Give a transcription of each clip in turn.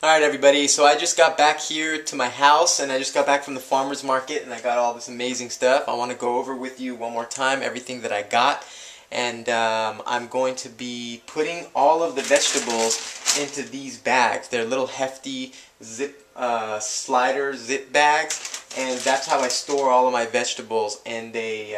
Alright everybody, so I just got back here to my house and I just got back from the farmer's market and I got all this amazing stuff. I want to go over with you one more time everything that I got, and I'm going to be putting all of the vegetables into these bags. They're little hefty zip slider zip bags, and that's how I store all of my vegetables, and they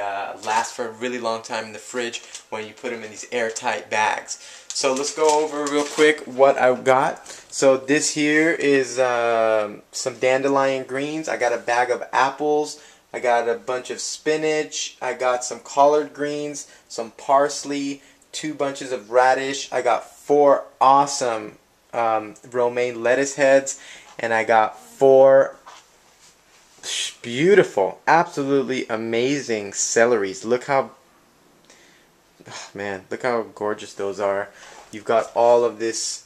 last for a really long time in the fridge when you put them in these airtight bags. So let's go over real quick what I've got. So this here is some dandelion greens. I got a bag of apples. I got a bunch of spinach. I got some collard greens, some parsley, 2 bunches of radish. I got 4 awesome romaine lettuce heads, and I got 4 beautiful, absolutely amazing celeries. Look how, oh man, look how gorgeous those are. You've got all of this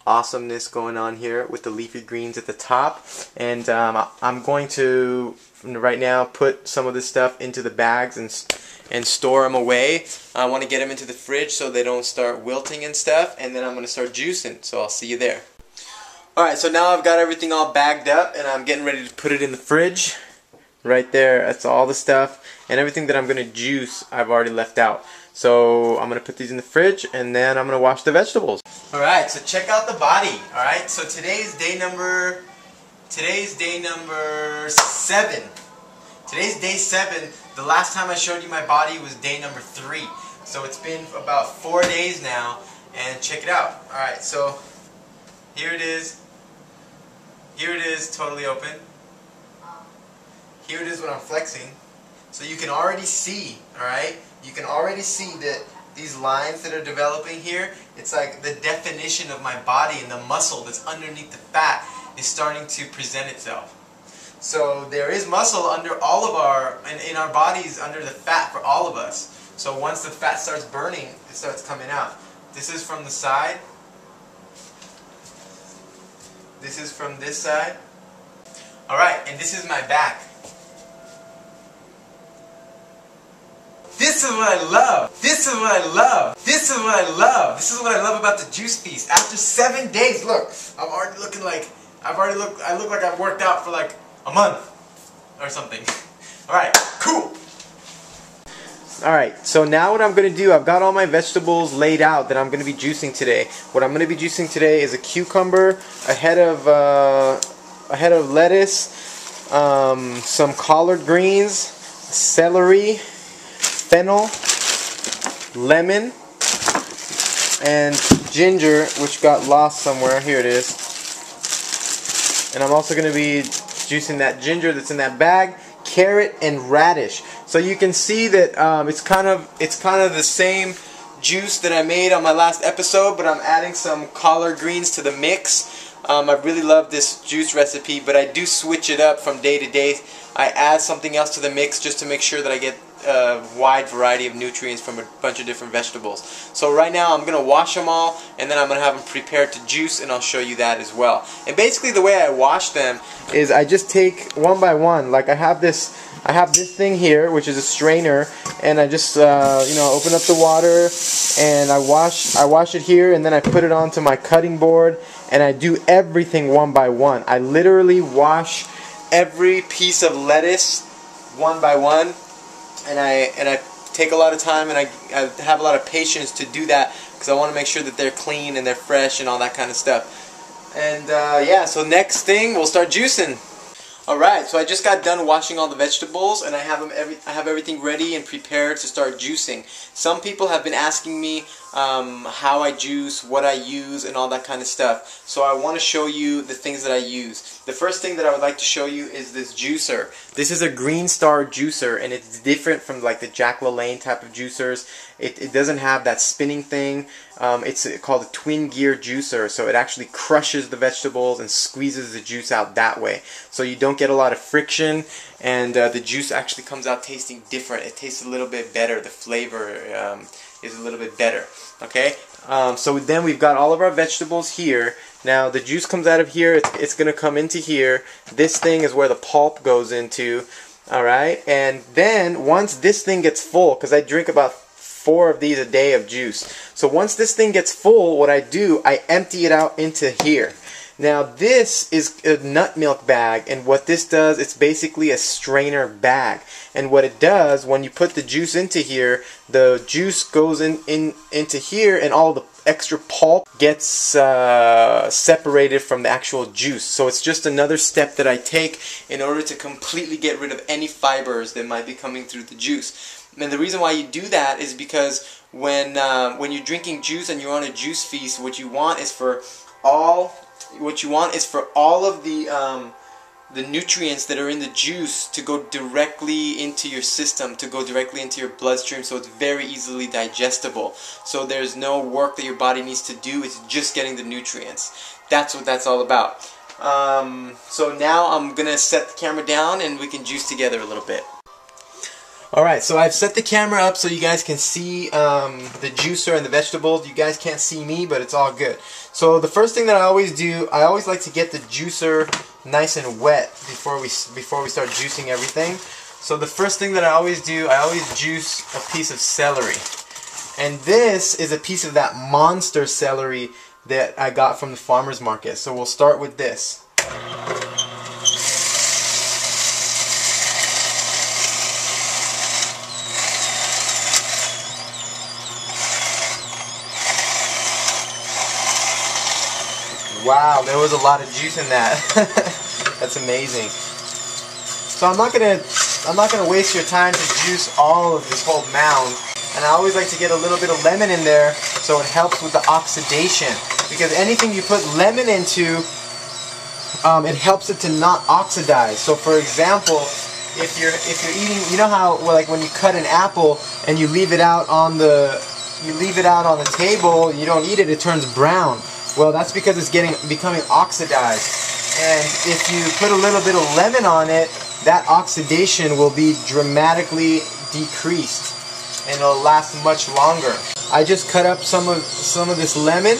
awesomeness going on here with the leafy greens at the top, and I'm going to right now put some of this stuff into the bags and store them away. I want to get them into the fridge so they don't start wilting and stuff, and then I'm going to start juicing, so I'll see you there. Alright, so now I've got everything all bagged up and I'm getting ready to put it in the fridge. Right there, that's all the stuff, and everything that I'm going to juice I've already left out. So I'm going to put these in the fridge and then I'm going to wash the vegetables. Alright, so check out the body. Alright, so today's day number 7. Today's day 7. The last time I showed you my body was day number 3. So it's been about 4 days now, and check it out. Alright, so here it is. Here it is, totally open. Here it is when I'm flexing. So you can already see, alright? You can already see that these lines that are developing here, it's like the definition of my body, and the muscle that's underneath the fat is starting to present itself. So there is muscle under all of our, in our bodies, under the fat for all of us. So once the fat starts burning, it starts coming out. This is from the side. This is from this side. Alright, and this is my back. This is what I love. This is what I love. This is what I love. This is what I love about the juice feast. After 7 days, look, I'm already looking like, I look like I've worked out for like a month or something. Alright, cool. Alright, so now what I'm going to do, I've got all my vegetables laid out that I'm going to be juicing today. What I'm going to be juicing today is a cucumber, a head of lettuce, some collard greens, celery, fennel, lemon, and ginger, which got lost somewhere. Here it is. And I'm also going to be juicing that ginger that's in that bag, carrot, and radish. So you can see that it's kind of the same juice that I made on my last episode, but I'm adding some collard greens to the mix. I really love this juice recipe, but I do switch it up from day to day. I add something else to the mix just to make sure that I get a wide variety of nutrients from a bunch of different vegetables. So right now I'm going to wash them all, and then I'm going to have them prepared to juice, and I'll show you that as well. And basically the way I wash them is I just take one by one. Like I have this thing here, which is a strainer, and I just open up the water and I wash it here, and then I put it onto my cutting board, and I do everything one by one. I literally wash every piece of lettuce one by one, and I take a lot of time, and I have a lot of patience to do that because I want to make sure that they're clean and they're fresh and all that kind of stuff. And yeah, so next thing, we'll start juicing. Alright, so I just got done washing all the vegetables, and I have everything ready and prepared to start juicing. Some people have been asking me how I juice, what I use, and all that kind of stuff. So I want to show you the things that I use. The first thing that I would like to show you is this juicer. This is a Green Star juicer, and it's different from like the Jack LaLanne type of juicers. It doesn't have that spinning thing. It's called a twin gear juicer, so it actually crushes the vegetables and squeezes the juice out that way. So you don't get a lot of friction, and the juice actually comes out tasting different. It tastes a little bit better. The flavor is a little bit better. Okay, so then we've got all of our vegetables here. Now the juice comes out of here. It's going to come into here. This thing is where the pulp goes into. Alright, and then once this thing gets full, because I drink about 4 of these a day of juice. So once this thing gets full, what I do, I empty it out into here. Now this is a nut milk bag, and what this does, it's basically a strainer bag. And what it does, when you put the juice into here, the juice goes into here, and all the extra pulp gets separated from the actual juice. So it's just another step that I take in order to completely get rid of any fibers that might be coming through the juice. And the reason why you do that is because when you're drinking juice and you're on a juice feast, what you want is for all of the nutrients that are in the juice to go directly into your system, to go directly into your bloodstream, so it's very easily digestible. So there's no work that your body needs to do, it's just getting the nutrients. That's what that's all about. So now I'm going to set the camera down and we can juice together a little bit. Alright, so I've set the camera up so you guys can see the juicer and the vegetables. You guys can't see me, but it's all good. So the first thing that I always do, I always like to get the juicer nice and wet before we start juicing everything. So the first thing that I always do, I always juice a piece of celery. And this is a piece of that monster celery that I got from the farmer's market. So we'll start with this. Wow, there was a lot of juice in that. That's amazing. So I'm not gonna waste your time to juice all of this whole mound. And I always like to get a little bit of lemon in there so it helps with the oxidation. Because anything you put lemon into, it helps it to not oxidize. So for example, if you're eating, you know how like when you cut an apple and you leave it out on the table, you don't eat it, it turns brown. Well, that's because it's becoming oxidized. And if you put a little bit of lemon on it, that oxidation will be dramatically decreased and it'll last much longer. I just cut up some of this lemon,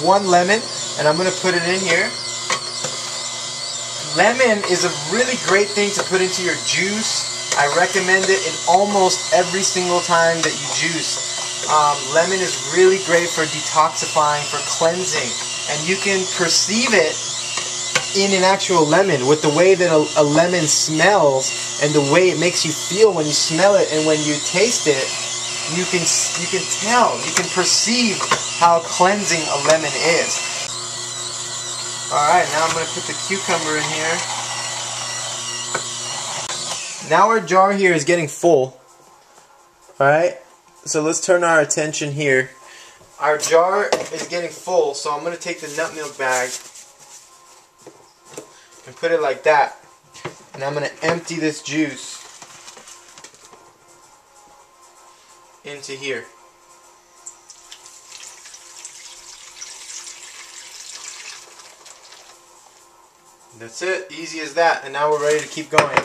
one lemon, and I'm going to put it in here. Lemon is a really great thing to put into your juice. I recommend it in almost every single time that you juice. Lemon is really great for detoxifying, for cleansing, and you can perceive it in an actual lemon with the way that a lemon smells and the way it makes you feel when you smell it and when you taste it. You can tell, you can perceive how cleansing a lemon is. Alright, now I'm going to put the cucumber in here. Now our jar here is getting full. Alright, so let's turn our attention here. Our jar is getting full, so I'm going to take the nut milk bag and put it like that. And I'm going to empty this juice into here. That's it, easy as that, and now we're ready to keep going.